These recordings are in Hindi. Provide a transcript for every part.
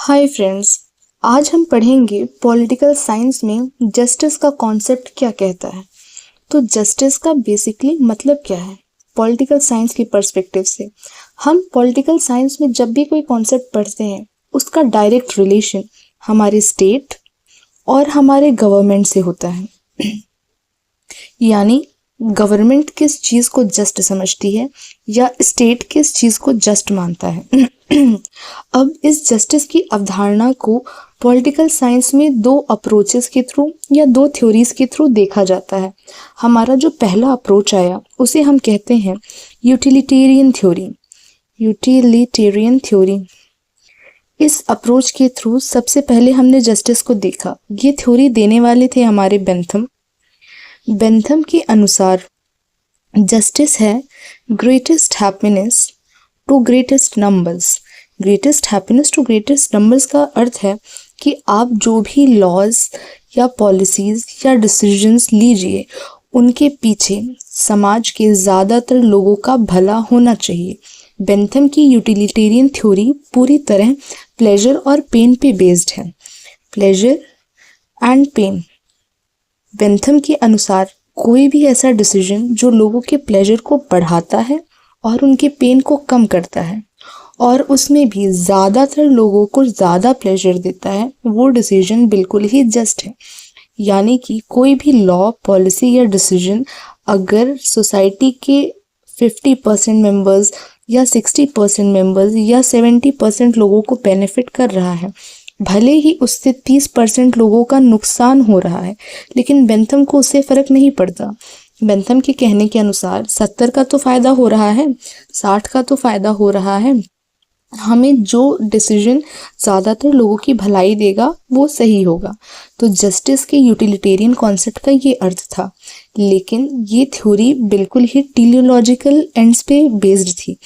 हाय फ्रेंड्स, आज हम पढ़ेंगे पॉलिटिकल साइंस में जस्टिस का कॉन्सेप्ट क्या कहता है। तो जस्टिस का बेसिकली मतलब क्या है पॉलिटिकल साइंस के पर्सपेक्टिव से। हम पॉलिटिकल साइंस में जब भी कोई कॉन्सेप्ट पढ़ते हैं उसका डायरेक्ट रिलेशन हमारे स्टेट और हमारे गवर्नमेंट से होता है। यानी गवर्नमेंट किस चीज़ को जस्ट समझती है या स्टेट किस चीज़ को जस्ट मानता है। अब इस जस्टिस की अवधारणा को पॉलिटिकल साइंस में दो अप्रोचेस के थ्रू या दो थ्योरीज के थ्रू देखा जाता है। हमारा जो पहला अप्रोच आया उसे हम कहते हैं यूटिलिटेरियन थ्योरी। यूटिलिटेरियन थ्योरी इस अप्रोच के थ्रू सबसे पहले हमने जस्टिस को देखा। ये थ्योरी देने वाले थे हमारे बेंथम। बेंथम के अनुसार जस्टिस है greatest happiness to greatest numbers. Greatest happiness to greatest numbers का अर्थ है कि आप जो भी लॉज या पॉलिसीज या डिसीजंस लीजिए उनके पीछे समाज के ज़्यादातर लोगों का भला होना चाहिए। बेंथम की यूटिलिटेरियन थ्योरी पूरी तरह प्लेजर और पेन पे बेस्ड है। Pleasure and pen. बेंथम के अनुसार कोई भी ऐसा डिसीजन जो लोगों के प्लेजर को बढ़ाता है और उनके पेन को कम करता है और उसमें भी ज़्यादातर लोगों को ज़्यादा प्लेजर देता है, वो डिसीजन बिल्कुल ही जस्ट है। यानी कि कोई भी लॉ, पॉलिसी या डिसीजन अगर सोसाइटी के 50% मेंबर्स या 60% मेंबर्स या 70% लोगों को बेनिफिट कर रहा है, भले ही उससे 30% लोगों का नुकसान हो रहा है, लेकिन बेंथम को उससे फ़र्क नहीं पड़ता। बेंथम के कहने के अनुसार 70 का तो फ़ायदा हो रहा है, 60 का तो फ़ायदा हो रहा है, हमें जो डिसीजन ज़्यादातर लोगों की भलाई देगा वो सही होगा। तो जस्टिस के यूटिलिटेरियन कॉन्सेप्ट का ये अर्थ था, लेकिन ये थ्योरी बिल्कुल ही टेलियोलॉजिकल एंड्स पे बेस्ड थी।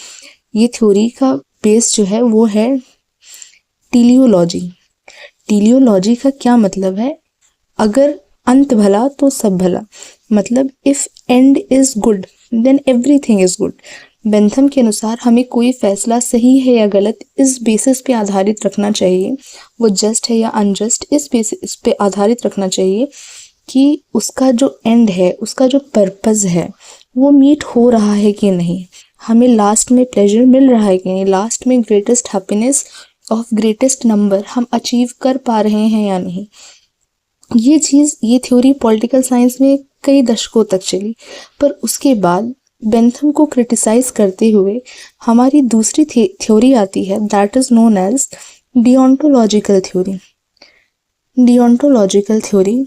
ये थ्योरी का बेस जो है वो है टेलियोलॉजी। टेलियोलॉजी का क्या मतलब है? अगर अंत भला तो सब भला, मतलब if end is good then everything is good. Bentham के अनुसार हमें कोई फैसला सही है या गलत इस बेसिस पे आधारित रखना चाहिए, वो जस्ट है या अनजस्ट इस बेसिस पे आधारित रखना चाहिए कि उसका जो एंड है, उसका जो पर्पज़ है वो मीट हो रहा है कि नहीं, हमें लास्ट में प्लेजर मिल रहा है कि नहीं, लास्ट में greatest happiness of greatest number हम अचीव कर पा रहे हैं या नहीं। ये थ्योरी पॉलिटिकल साइंस में कई दशकों तक चली, पर उसके बाद बेंथम को क्रिटिसाइज करते हुए हमारी दूसरी थ्योरी आती है, that is known as deontological theory. Deontological theory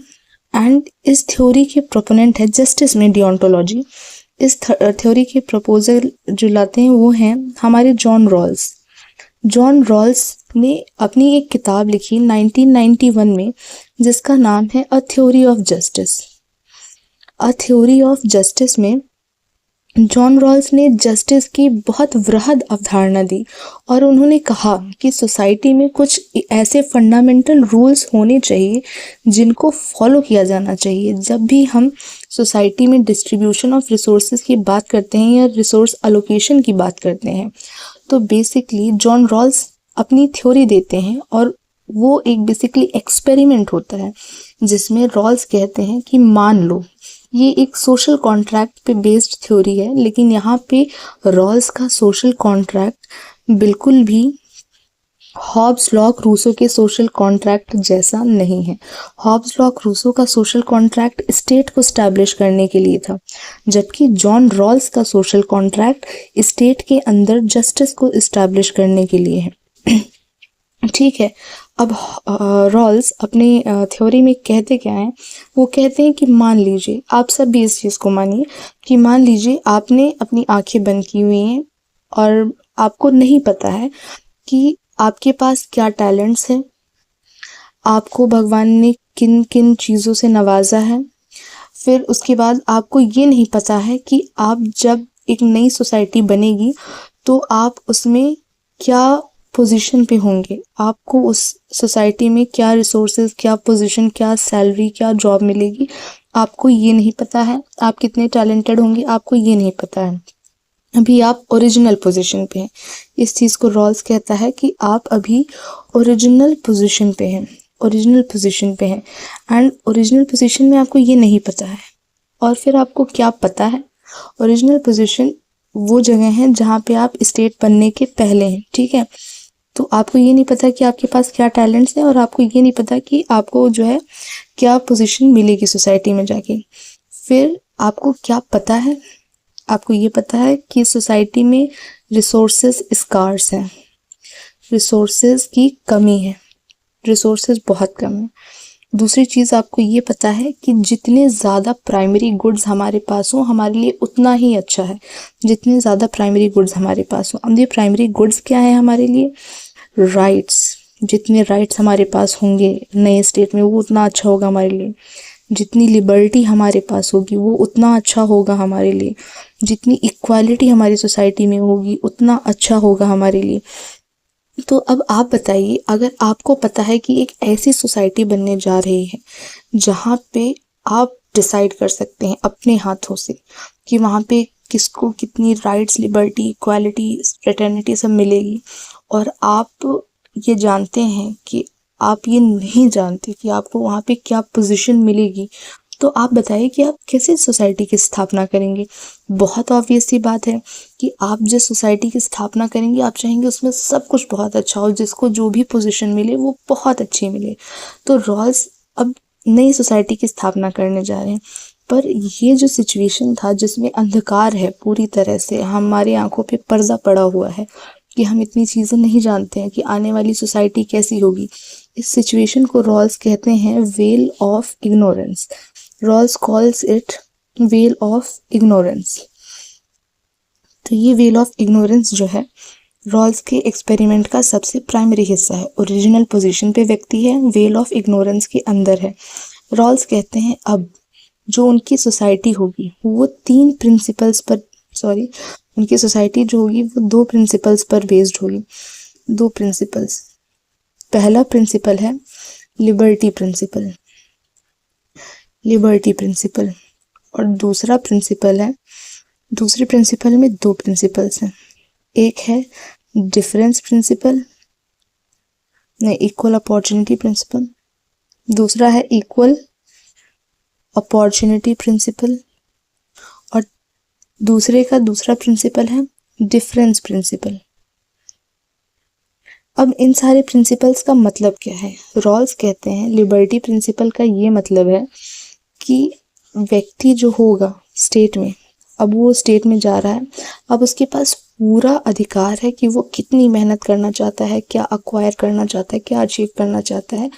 and इस थ्योरी के प्रोपोनेंट है जस्टिस में डिओंटोलॉजी। इस थ्योरी के प्रपोजल जो लाते हैं वो हैं हमारे जॉन रॉल्स। जॉन रॉल्स ने अपनी एक किताब लिखी 1991 में जिसका नाम है a theory of justice. A theory of justice में जॉन रॉल्स ने जस्टिस की बहुत वृहद अवधारणा दी और उन्होंने कहा कि सोसाइटी में कुछ ऐसे फंडामेंटल रूल्स होने चाहिए जिनको फॉलो किया जाना चाहिए। जब भी हम सोसाइटी में डिस्ट्रीब्यूशन ऑफ रिसोर्सेज की बात करते हैं या रिसोर्स अलोकेशन की बात करते हैं, तो बेसिकली जॉन रॉल्स अपनी थ्योरी देते हैं और वो एक बेसिकली एक्सपेरिमेंट होता है जिसमें रॉल्स कहते हैं कि मान लो ये एक सोशल कॉन्ट्रैक्ट पे बेस्ड थ्योरी है, लेकिन यहाँ पे रॉल्स का सोशल कॉन्ट्रैक्ट बिल्कुल भी हॉब्स लॉक रूसो के सोशल कॉन्ट्रैक्ट जैसा नहीं है। हॉब्स लॉक रूसो का सोशल कॉन्ट्रैक्ट स्टेट को स्टैब्लिश करने के लिए था, जबकि जॉन रॉल्स का सोशल कॉन्ट्रैक्ट स्टेट के अंदर जस्टिस को स्टैब्लिश करने के लिए है। ठीक है, अब रॉल्स अपने थ्योरी में कहते क्या हैं? वो कहते हैं कि मान लीजिए, आप सब भी इस चीज़ को मानिए कि मान लीजिए आपने अपनी आंखें बंद की हुई हैं और आपको नहीं पता है कि आपके पास क्या टैलेंट्स हैं, आपको भगवान ने किन किन चीज़ों से नवाजा है। फिर उसके बाद आपको ये नहीं पता है कि आप जब एक नई सोसाइटी बनेगी तो आप उसमें क्या पोजीशन पे होंगे, आपको उस सोसाइटी में क्या रिसोर्सेज, क्या पोजीशन, क्या सैलरी, क्या जॉब मिलेगी, आपको ये नहीं पता है। आप कितने टैलेंटेड होंगे, आपको ये नहीं पता है। अभी आप ओरिजिनल पोजीशन पे हैं। इस चीज़ को रॉल्स कहता है कि आप अभी ओरिजिनल पोजीशन पे हैं, ओरिजिनल पोजीशन पे हैं। एंड ओरिजिनल पोजीशन में आपको ये नहीं पता है। और फिर आपको क्या पता है? ओरिजिनल पोजीशन वो जगह है जहाँ पे आप स्टेट बनने के पहले हैं, ठीक है। तो आपको ये नहीं पता कि आपके पास क्या टैलेंट्स हैं, और आपको ये नहीं पता कि आपको जो है क्या पोजीशन मिलेगी सोसाइटी में जाके। फिर आपको क्या पता है? आपको ये पता है कि सोसाइटी में रिसोर्सेज स्कार्स हैं, रिसोर्सेज की कमी है, रिसोर्सेज बहुत कम है। दूसरी चीज़ आपको ये पता है कि जितने ज़्यादा प्राइमरी गुड्स हमारे पास हो हमारे लिए उतना ही अच्छा है, जितने ज़्यादा प्राइमरी गुड्स हमारे पास हो। अब ये प्राइमरी गुड्स क्या है हमारे लिए? राइट्स। जितने राइट्स हमारे पास होंगे नए स्टेट में वो उतना अच्छा होगा हमारे लिए। जितनी लिबर्टी हमारे पास होगी वो उतना अच्छा होगा हमारे लिए। जितनी इक्वालिटी हमारी सोसाइटी में होगी उतना अच्छा होगा हमारे लिए। तो अब आप बताइए, अगर आपको पता है कि एक ऐसी सोसाइटी बनने जा रही है जहाँ पे आप डिसाइड कर सकते हैं अपने हाथों से कि वहाँ पे किसको कितनी राइट्स, लिबर्टी, इक्वालिटी, फ्रेटर्निटी सब मिलेगी, और आप ये जानते हैं कि आप ये नहीं जानते कि आपको वहाँ पे क्या पोजीशन मिलेगी, तो आप बताइए कि आप कैसे सोसाइटी की स्थापना करेंगे। बहुत ऑब्वियस सी बात है कि आप जिस सोसाइटी की स्थापना करेंगे आप चाहेंगे उसमें सब कुछ बहुत अच्छा हो, जिसको जो भी पोजीशन मिले वो बहुत अच्छी मिले। तो रॉल्स अब नई सोसाइटी की स्थापना करने जा रहे हैं, पर ये जो सिचुएशन था जिसमें अंधकार है, पूरी तरह से हमारी आंखों पे पर्दा पड़ा हुआ है कि हम इतनी चीज़ें नहीं जानते हैं कि आने वाली सोसाइटी कैसी होगी, इस सिचुएशन को रॉल्स कहते हैं veil of ignorance. Rawls calls it veil of ignorance. तो ये वेल ऑफ इग्नोरेंस जो है रॉल्स के एक्सपेरिमेंट का सबसे प्राइमरी हिस्सा है। ओरिजिनल पोजीशन पे व्यक्ति है, वेल ऑफ इग्नोरेंस के अंदर है। रॉल्स कहते हैं अब जो उनकी सोसाइटी होगी वो तीन प्रिंसिपल्स पर, सॉरी, उनकी सोसाइटी जो होगी वो दो प्रिंसिपल्स पर बेस्ड होगी। दो प्रिंसिपल्स, पहला प्रिंसिपल है लिबर्टी प्रिंसिपल, लिबर्टी प्रिंसिपल, और दूसरा प्रिंसिपल है, दूसरे प्रिंसिपल में दो प्रिंसिपल्स हैं। एक है डिफरेंस प्रिंसिपल, नहीं, इक्वल अपॉर्चुनिटी प्रिंसिपल। दूसरा है इक्वल अपॉर्चुनिटी प्रिंसिपल, और दूसरे का दूसरा प्रिंसिपल है डिफरेंस प्रिंसिपल। अब इन सारे प्रिंसिपल्स का मतलब क्या है? रॉल्स कहते हैं लिबर्टी प्रिंसिपल का ये मतलब है कि व्यक्ति जो होगा स्टेट में, अब वो स्टेट में जा रहा है, अब उसके पास पूरा अधिकार है कि वो कितनी मेहनत करना चाहता है, क्या अक्वायर करना चाहता है, क्या अचीव करना चाहता है,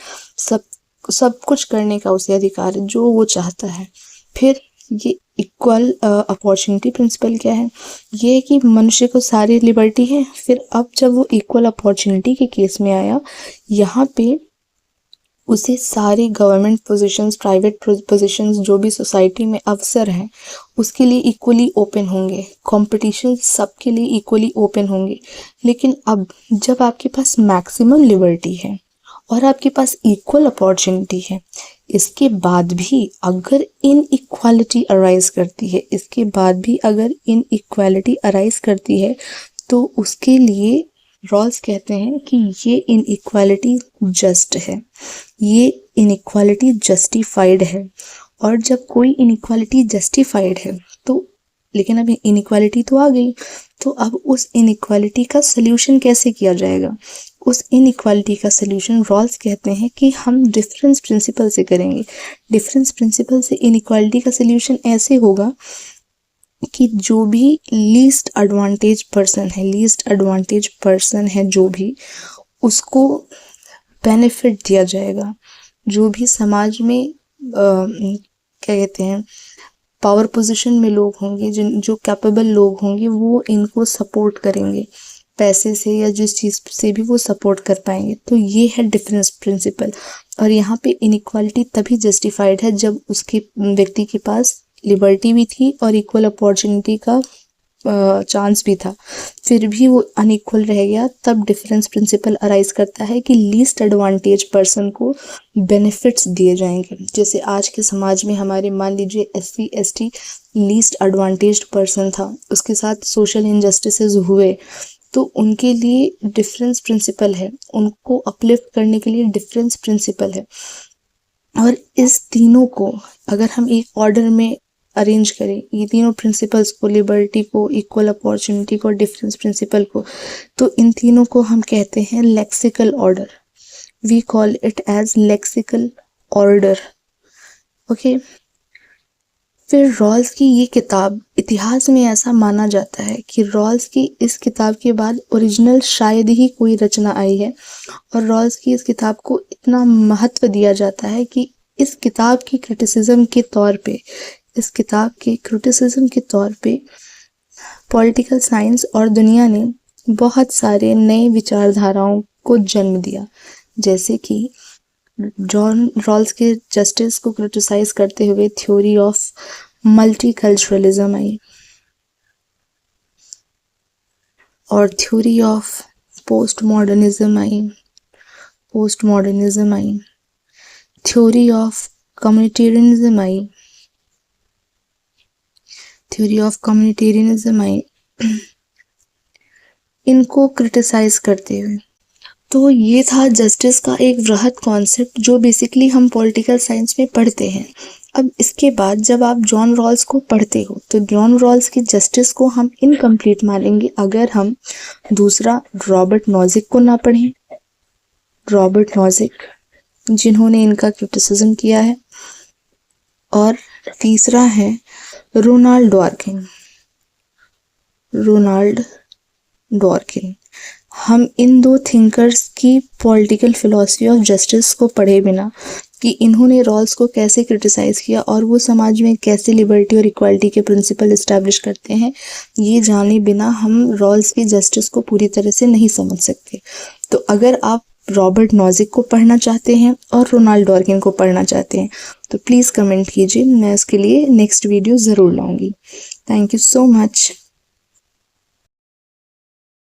सब कुछ करने का उसे अधिकार है जो वो चाहता है। फिर ये इक्वल अपॉर्चुनिटी प्रिंसिपल क्या है? ये है कि मनुष्य को सारी लिबर्टी है। फिर अब जब वो इक्वल अपॉर्चुनिटी के केस में आया, यहाँ पे उसे सारी गवर्नमेंट पोजीशंस, प्राइवेट पोजीशंस, जो भी सोसाइटी में अवसर हैं उसके लिए इक्वली ओपन होंगे, कंपटीशन सबके लिए इक्वली ओपन होंगे। लेकिन अब जब आपके पास मैक्सिमम लिबर्टी है और आपके पास इक्वल अपॉर्चुनिटी है, इसके बाद भी अगर इनइक्वालिटी अराइज करती है, इसके बाद भी अगर इनइक्वालिटी अराइज करती है, तो उसके लिए रॉल्स कहते हैं कि ये इनइक्वालिटी जस्ट है, ये इनइक्वालिटी जस्टिफाइड है। और जब कोई इनइक्वालिटी जस्टिफाइड है तो, लेकिन अब इनइक्वालिटी तो आ गई, तो अब उस इनइक्वालिटी का सल्यूशन कैसे किया जाएगा? उस इनइक्वालिटी का सल्यूशन रॉल्स कहते हैं कि हम डिफरेंस प्रिंसिपल से करेंगे। डिफरेंस प्रिंसिपल से इनइक्वालिटी का सल्यूशन ऐसे होगा कि जो भी लीस्ट एडवांटेज पर्सन है जो भी, उसको बेनिफिट दिया जाएगा। जो भी समाज में क्या कहते हैं, पावर पोजीशन में लोग होंगे, जो कैपेबल लोग होंगे, वो इनको सपोर्ट करेंगे पैसे से या जिस चीज़ से भी वो सपोर्ट कर पाएंगे। तो ये है डिफरेंस प्रिंसिपल। और यहाँ पे इनइक्वालिटी तभी जस्टिफाइड है जब उसके व्यक्ति के पास लिबर्टी भी थी और इक्वल अपॉर्चुनिटी का चांस भी था, फिर भी वो अनइक्वल रह गया, तब डिफरेंस प्रिंसिपल अराइज करता है कि लीस्ट एडवांटेज पर्सन को बेनिफिट्स दिए जाएंगे। जैसे आज के समाज में हमारे मान लीजिए SC ST लीस्ट एडवांटेज्ड पर्सन था, उसके साथ सोशल इनजस्टिसेस हुए, तो उनके लिए डिफरेंस प्रिंसिपल है, उनको अपलिफ्ट करने के लिए डिफरेंस प्रिंसिपल है। और इस तीनों को अगर हम एक ऑर्डर में अरेंज करें, ये तीनों प्रिंसिपल्स को, लिबर्टी को, इक्वल अपॉर्चुनिटी को, डिफरेंस प्रिंसिपल को, तो इन तीनों को हम कहते हैं lexical order. We call it as lexical order. Okay, फिर रॉल्स की ये किताब, इतिहास में ऐसा माना जाता है कि रॉल्स की इस किताब के बाद ओरिजिनल शायद ही कोई रचना आई है, और रॉल्स की इस किताब को इतना महत्व दिया जाता है कि इस किताब की क्रिटिसिज्म के तौर पे पॉलिटिकल साइंस और दुनिया ने बहुत सारे नए विचारधाराओं को जन्म दिया। जैसे कि जॉन रॉल्स के जस्टिस को क्रिटिसाइज करते हुए थ्योरी ऑफ मल्टीकल्चरलिज्म आई, और थ्योरी ऑफ पोस्ट मॉडर्निज्म आई, थ्योरी ऑफ कम्युनिटेरियनिज्म आई, इनको क्रिटिसाइज करते हुए। तो ये था जस्टिस का एक वृहद कॉन्सेप्ट जो बेसिकली हम पॉलिटिकल साइंस में पढ़ते हैं। अब इसके बाद जब आप जॉन रॉल्स को पढ़ते हो तो जॉन रॉल्स की जस्टिस को हम इनकम्प्लीट मानेंगे अगर हम दूसरा रॉबर्ट नॉजिक को ना पढ़ें, रॉबर्ट नॉजिक जिन्होंने इनका क्रिटिसिज्म किया है, और तीसरा है रोनाल्ड डॉर्किन। हम इन दो थिंकर्स की पॉलिटिकल फिलॉसफी ऑफ जस्टिस को पढ़े बिना कि इन्होंने रॉल्स को कैसे क्रिटिसाइज किया और वो समाज में कैसे लिबर्टी और इक्वालिटी के प्रिंसिपल इस्टेब्लिश करते हैं, ये जाने बिना हम रॉल्स की जस्टिस को पूरी तरह से नहीं समझ सकते। तो अगर आप रॉबर्ट नॉजिक को पढ़ना चाहते हैं और रोनाल्ड डॉर्किन को पढ़ना चाहते हैं तो प्लीज़ कमेंट कीजिए, मैं इसके लिए नेक्स्ट वीडियो ज़रूर लाऊंगी। Thank you so much.